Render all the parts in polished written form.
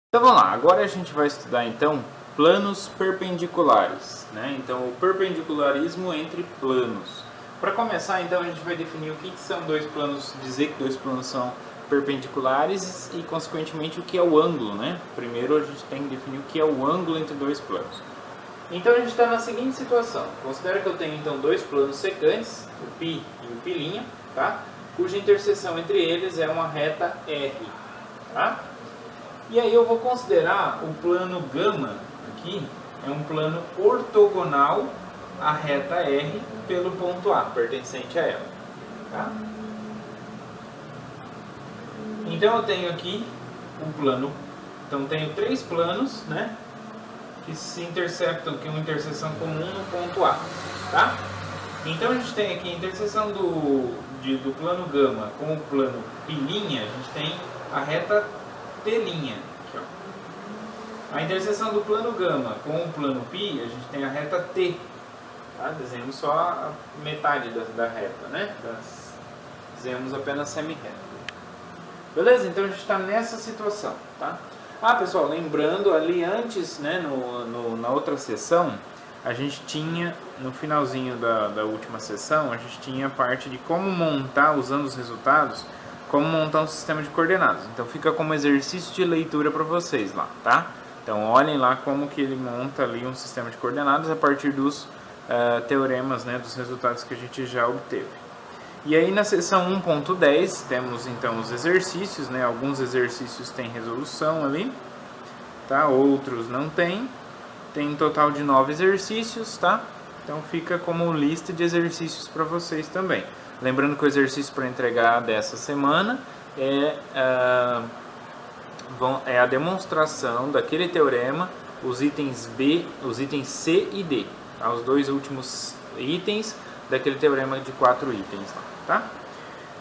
Então vamos lá, agora a gente vai estudar então planos perpendiculares, né? Então o perpendicularismo entre planos. Para começar então a gente vai definir o que são dois planos, dizer que dois planos são perpendiculares e consequentemente o que é o ângulo, né? Primeiro a gente tem que definir o que é o ângulo entre dois planos. Então a gente está na seguinte situação, considera que eu tenho então dois planos secantes, o π e o π', tá? Cuja interseção entre eles é uma reta R, tá? E aí eu vou considerar o plano gama aqui, é um plano ortogonal à reta R pelo ponto A, pertencente a ela. Tá? Então eu tenho aqui um plano, então tenho três planos, né, que se interceptam, que é uma interseção comum no ponto A. Tá? Então a gente tem aqui a interseção do plano gama com o plano π', a gente tem a reta T'. Aqui, ó. A interseção do plano gama com o plano π, a gente tem a reta T. Tá? Desenhamos só a metade da reta, né? Desenhamos apenas semi-reta. Beleza? Então a gente está nessa situação. Tá? Ah, pessoal, lembrando ali antes, né, na outra sessão, a gente tinha, no finalzinho da última sessão, a gente tinha a parte de como montar, usando os resultados, como montar um sistema de coordenadas. Então fica como exercício de leitura para vocês lá, tá? Então olhem lá como que ele monta ali um sistema de coordenadas a partir dos teoremas, né, dos resultados que a gente já obteve. E aí na seção 1.10 temos então os exercícios, né? Alguns exercícios têm resolução ali, tá? Outros não tem. Tem um total de 9 exercícios, tá? Então fica como lista de exercícios para vocês também. Lembrando que o exercício para entregar dessa semana é a demonstração daquele teorema, os itens C e D, tá? Os dois últimos itens daquele teorema de 4 itens, tá?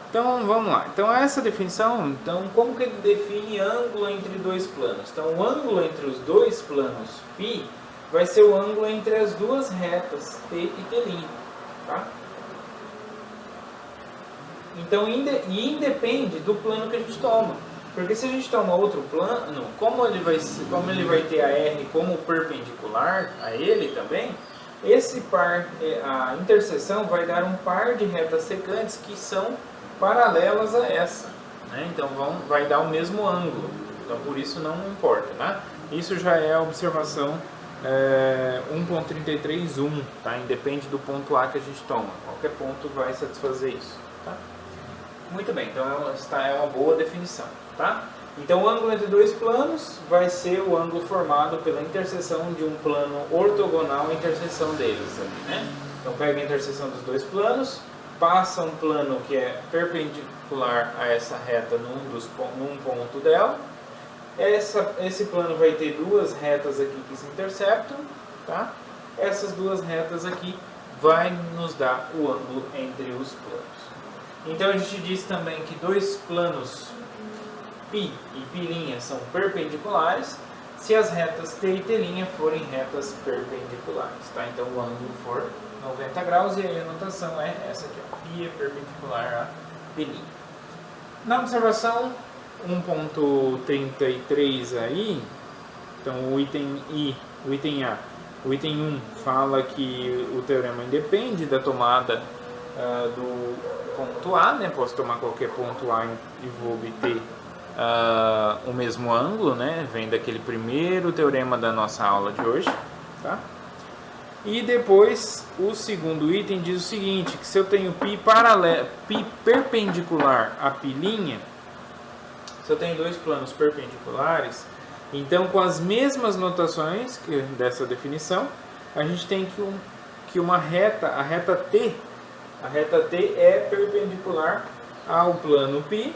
Então vamos lá. Então essa definição, então como que ele define ângulo entre dois planos? Então o ângulo entre os dois planos π vai ser o ângulo entre as duas retas T e T', tá? Então, independe do plano que a gente toma. Porque se a gente toma outro plano, como ele vai ter a R como perpendicular a ele também, a interseção vai dar um par de retas secantes que são paralelas a essa, né? Então vai dar o mesmo ângulo. Então por isso não importa, né? Isso já é a observação 1.33.1, tá? Independe do ponto A que a gente toma. Qualquer ponto vai satisfazer isso, tá? Muito bem, então é uma boa definição, tá? Então o ângulo entre dois planos vai ser o ângulo formado pela interseção de um plano ortogonal à interseção deles, né? Então pega a interseção dos dois planos, passa um plano que é perpendicular a essa reta num ponto dela. Esse plano vai ter duas retas aqui que se interceptam, tá? Essas duas retas aqui vai nos dar o ângulo entre os planos. Então a gente diz também que dois planos π e π' são perpendiculares se as retas T e T' forem retas perpendiculares, tá? Então o ângulo for 90 graus e a anotação é essa aqui, ó. π é perpendicular a π'. Na observação 1.33 aí, então o item A, o item 1 fala que o teorema independe da tomada do ponto A, né? Posso tomar qualquer ponto A e vou obter o mesmo ângulo, né? Vem daquele primeiro teorema da nossa aula de hoje, tá? E depois o segundo item diz o seguinte, que se eu tenho π perpendicular a π', se eu tenho dois planos perpendiculares, então com as mesmas notações dessa definição, a gente tem que uma reta, a reta T é perpendicular ao plano π'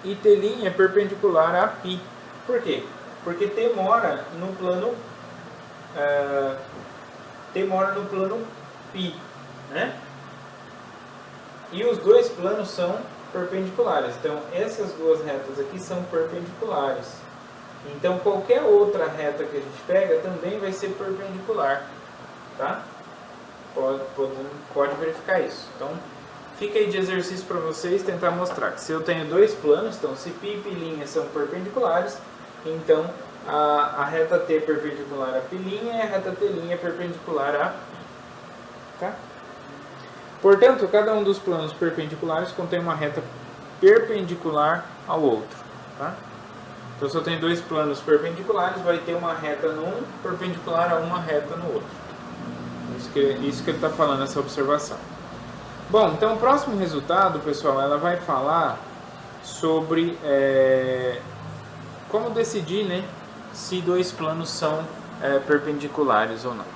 e T' é perpendicular a π. Por quê? Porque T mora no plano π, né? E os dois planos são perpendiculares. Então essas duas retas aqui são perpendiculares. Então qualquer outra reta que a gente pega também vai ser perpendicular, tá? Pode verificar isso. Então fica aí de exercício para vocês tentar mostrar que se eu tenho dois planos, então se π e π' são perpendiculares, então a reta T é perpendicular a π' e a reta T' é perpendicular a... Tá? Portanto, cada um dos planos perpendiculares contém uma reta perpendicular ao outro. Tá? Então, se eu tenho dois planos perpendiculares, vai ter uma reta num perpendicular a uma reta no outro. Isso que ele está falando, essa observação. Bom, então o próximo resultado, pessoal, ela vai falar sobre como decidir, né, se dois planos são perpendiculares ou não.